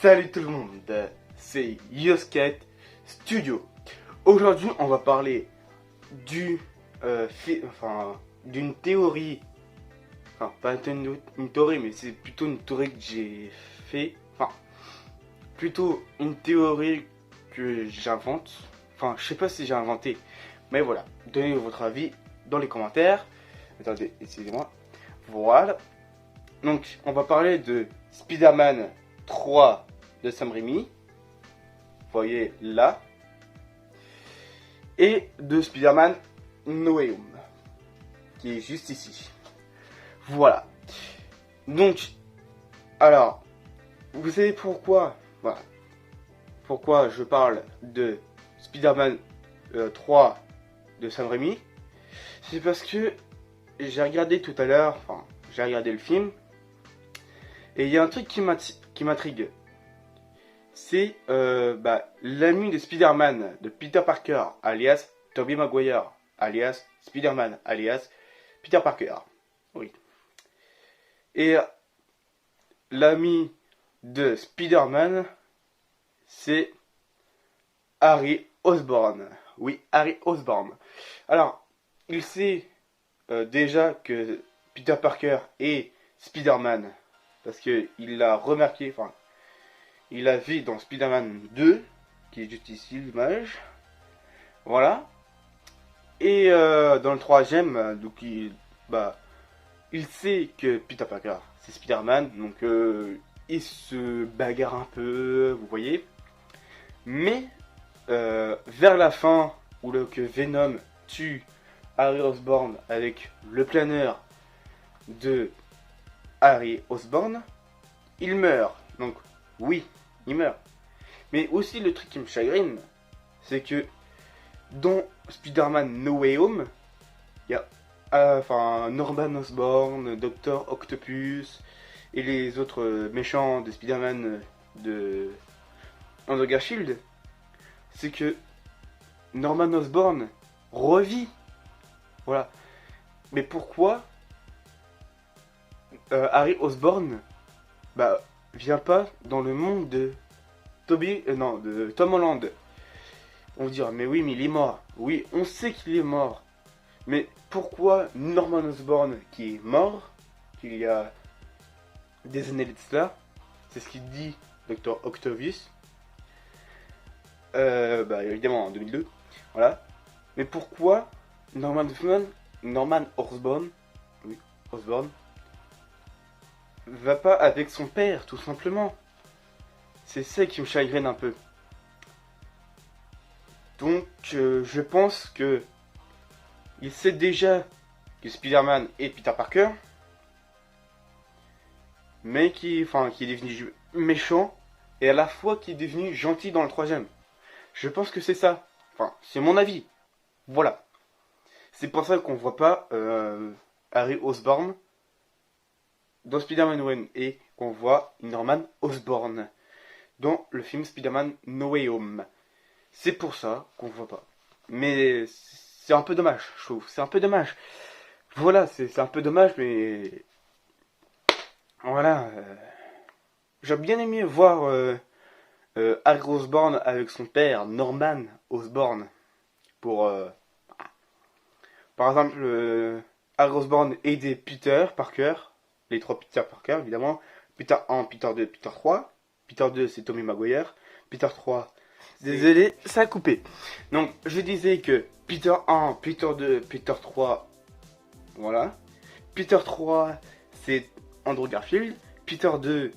Salut tout le monde, c'est Yoskate Studio. Aujourd'hui, on va parler d'une théorie, enfin pas une théorie, mais c'est plutôt une théorie que j'ai fait, plutôt une théorie que j'invente. Enfin, je sais pas si j'ai inventé, mais voilà. Donnez votre avis dans les commentaires. Attendez, excusez-moi. Voilà. Donc, on va parler de Spider-Man 3 de Sam Raimi. Vous voyez là. Et de Spider-Man No Way Home, qui est juste ici. Voilà. Donc, alors, vous savez pourquoi, voilà, pourquoi je parle de Spider-Man 3 de Sam Raimi. C'est parce que j'ai regardé tout à l'heure, j'ai regardé le film, et il y a un truc qui m'intrigue. C'est l'ami de Spider-Man, de Peter Parker, alias Tobey Maguire, alias Spider-Man, alias Peter Parker. Oui. Et l'ami de Spider-Man, c'est Harry Osborn. Oui, Harry Osborn. Alors, il sait déjà que Peter Parker est Spider-Man, parce qu'il l'a remarqué, il l'a vu dans Spider-Man 2, qui est juste ici l'image. Voilà. Et dans le troisième, donc il sait que Peter Parker c'est Spider-Man, donc il se bagarre un peu, vous voyez. Mais vers la fin, où que Venom tue Harry Osborn avec le planeur de Harry Osborn, il meurt. Donc oui, il meurt. Mais aussi le truc qui me chagrine, c'est que dans Spider-Man No Way Home, il y a Norman Osborn, Dr. Octopus et les autres méchants de Spider-Man de Andrew Garfield. C'est que Norman Osborn revit. Voilà. Mais pourquoi Harry Osborn vient pas dans le monde de de Tom Holland? On va dire, mais oui, mais il est mort. Oui, on sait qu'il est mort. Mais pourquoi Norman Osborn, qui est mort, qu'il y a des années de cela, c'est ce qu'il dit Dr. Octavius, évidemment en 2002, voilà. Mais pourquoi Norman Osborn, oui, Osborn, va pas avec son père, tout simplement? C'est ça qui me chagrine un peu. Donc, je pense que il sait déjà que Spider-Man est Peter Parker, mais qui est devenu méchant, et à la fois qui est devenu gentil dans le troisième. Je pense que c'est ça. C'est mon avis. Voilà. C'est pour ça qu'on voit pas Harry Osborn dans Spider-Man No Way Home, et qu'on voit Norman Osborn dans le film Spider-Man No Way Home. C'est pour ça qu'on voit pas. Mais c'est un peu dommage, je trouve. C'est un peu dommage. Voilà, c'est un peu dommage, mais voilà. J'ai bien aimé voir Harry Osborn avec son père, Norman Osborn. Par exemple, Harry Osborn aidait Peter Parker. Les trois Peter Parker, évidemment. Peter 1, Peter 2, Peter 3. Peter 2, c'est Tobey Maguire. Peter 3, désolé, ça a coupé. Donc, je disais que Peter 1, Peter 2, Peter 3, voilà. Peter 3, c'est Andrew Garfield. Peter 2,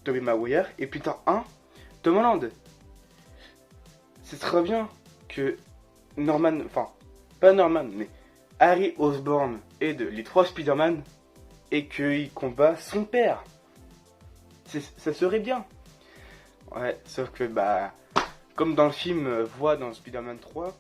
Tobey Maguire. Et Peter 1, Tom Holland. C'est très bien que Norman, pas Norman, mais Harry Osborn aide les trois Spider-Man et qu'il combat son père. Ça serait bien. Ouais, sauf que comme dans le film voit dans Spider-Man 3,